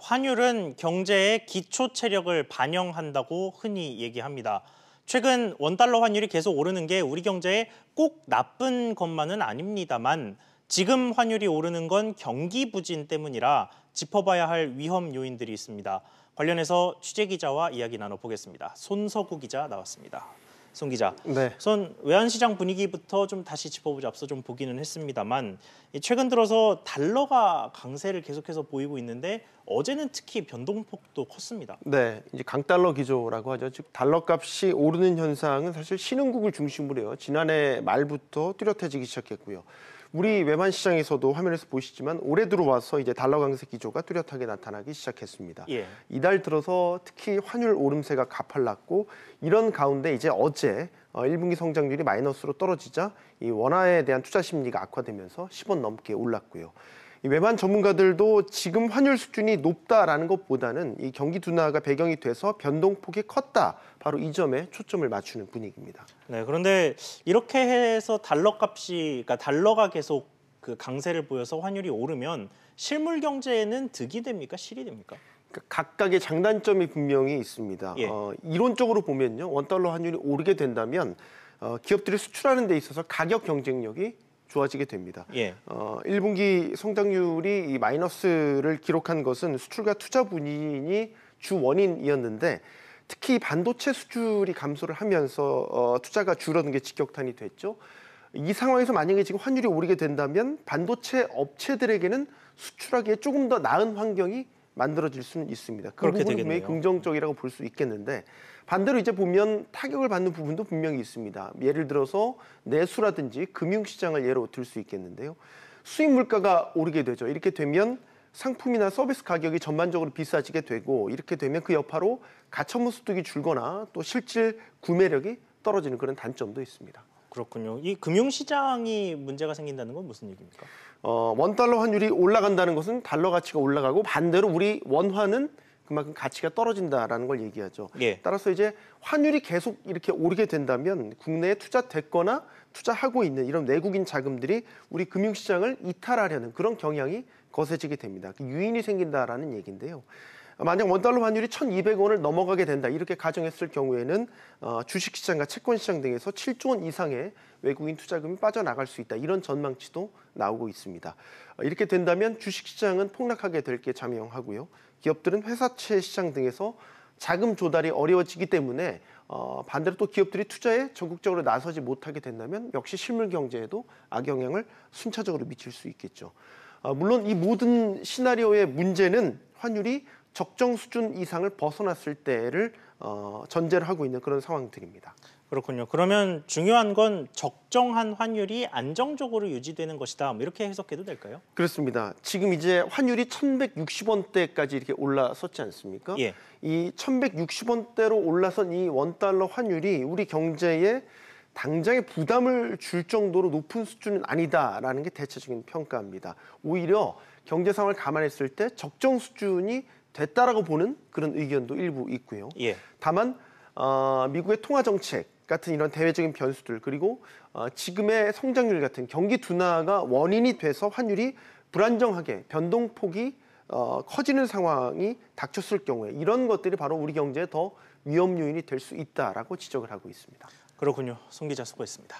환율은 경제의 기초 체력을 반영한다고 흔히 얘기합니다. 최근 원달러 환율이 계속 오르는 게 우리 경제에 꼭 나쁜 것만은 아닙니다만 지금 환율이 오르는 건 경기 부진 때문이라 짚어봐야 할 위험 요인들이 있습니다. 관련해서 취재기자와 이야기 나눠보겠습니다. 손석우 기자 나왔습니다. 손 기자, 네. 우선 외환시장 분위기부터 좀 다시 짚어보자. 앞서 좀 보기는 했습니다만 최근 들어서 달러가 강세를 계속해서 보이고 있는데 어제는 특히 변동폭도 컸습니다. 네, 이제 강달러 기조라고 하죠. 즉 달러 값이 오르는 현상은 사실 신흥국을 중심으로 해요. 지난해 말부터 뚜렷해지기 시작했고요. 우리 외환 시장에서도 화면에서 보시지만 올해 들어와서 이제 달러 강세 기조가 뚜렷하게 나타나기 시작했습니다. 예. 이달 들어서 특히 환율 오름세가 가팔랐고 이런 가운데 이제 어제 1분기 성장률이 마이너스로 떨어지자 이 원화에 대한 투자 심리가 악화되면서 10원 넘게 올랐고요. 이 외환 전문가들도 지금 환율 수준이 높다라는 것보다는 이 경기 둔화가 배경이 돼서 변동폭이 컸다. 바로 이 점에 초점을 맞추는 분위기입니다. 네, 그런데 이렇게 해서 달러 값이, 그러니까 달러가 계속 그 강세를 보여서 환율이 오르면 실물 경제에는 득이 됩니까? 실이 됩니까? 그러니까 각각의 장단점이 분명히 있습니다. 예. 이론적으로 보면요, 원달러 환율이 오르게 된다면 기업들이 수출하는 데 있어서 가격 경쟁력이 좋아지게 됩니다. 예. 1분기 성장률이 이 마이너스를 기록한 것은 수출과 투자 부진이 주 원인이었는데 특히 반도체 수출이 감소를 하면서 투자가 줄어든 게 직격탄이 됐죠. 이 상황에서 만약에 지금 환율이 오르게 된다면 반도체 업체들에게는 수출하기에 조금 더 나은 환경이 만들어질 수는 있습니다. 그 부분은 분명히 긍정적이라고 볼 수 있겠는데 반대로 이제 보면 타격을 받는 부분도 분명히 있습니다. 예를 들어서 내수라든지 금융시장을 예로 들 수 있겠는데요. 수입 물가가 오르게 되죠. 이렇게 되면 상품이나 서비스 가격이 전반적으로 비싸지게 되고 이렇게 되면 그 여파로 가처분 소득이 줄거나 또 실질 구매력이 떨어지는 그런 단점도 있습니다. 그렇군요. 이 금융시장이 문제가 생긴다는 건 무슨 얘기입니까? 원달러 환율이 올라간다는 것은 달러 가치가 올라가고 반대로 우리 원화는 그만큼 가치가 떨어진다라는 걸 얘기하죠. 예. 따라서 이제 환율이 계속 이렇게 오르게 된다면 국내에 투자됐거나 투자하고 있는 이런 외국인 자금들이 우리 금융시장을 이탈하려는 그런 경향이 거세지게 됩니다. 유인이 생긴다라는 얘기인데요. 만약 원달러 환율이 1,200원을 넘어가게 된다 이렇게 가정했을 경우에는 주식시장과 채권시장 등에서 7조 원 이상의 외국인 투자금이 빠져나갈 수 있다 이런 전망치도 나오고 있습니다. 이렇게 된다면 주식시장은 폭락하게 될 게 자명하고요. 기업들은 회사채 시장 등에서 자금 조달이 어려워지기 때문에 반대로 또 기업들이 투자에 적극적으로 나서지 못하게 된다면 역시 실물 경제에도 악영향을 순차적으로 미칠 수 있겠죠. 물론 이 모든 시나리오의 문제는 환율이 적정 수준 이상을 벗어났을 때를 전제를 하고 있는 그런 상황들입니다. 그렇군요. 그러면 중요한 건 적정한 환율이 안정적으로 유지되는 것이다. 이렇게 해석해도 될까요? 그렇습니다. 지금 이제 환율이 1,160원대까지 이렇게 올라섰지 않습니까? 예. 이 1,160원대로 올라선 이 원달러 환율이 우리 경제에 당장에 부담을 줄 정도로 높은 수준은 아니다라는 게 대체적인 평가입니다. 오히려 경제 상황을 감안했을 때 적정 수준이 됐다라고 보는 그런 의견도 일부 있고요. 예. 다만 미국의 통화 정책 같은 이런 대외적인 변수들 그리고 지금의 성장률 같은 경기 둔화가 원인이 돼서 환율이 불안정하게 변동폭이 커지는 상황이 닥쳤을 경우에 이런 것들이 바로 우리 경제에 더 위험 요인이 될 수 있다라고 지적을 하고 있습니다. 그렇군요. 손 기자 수고했습니다.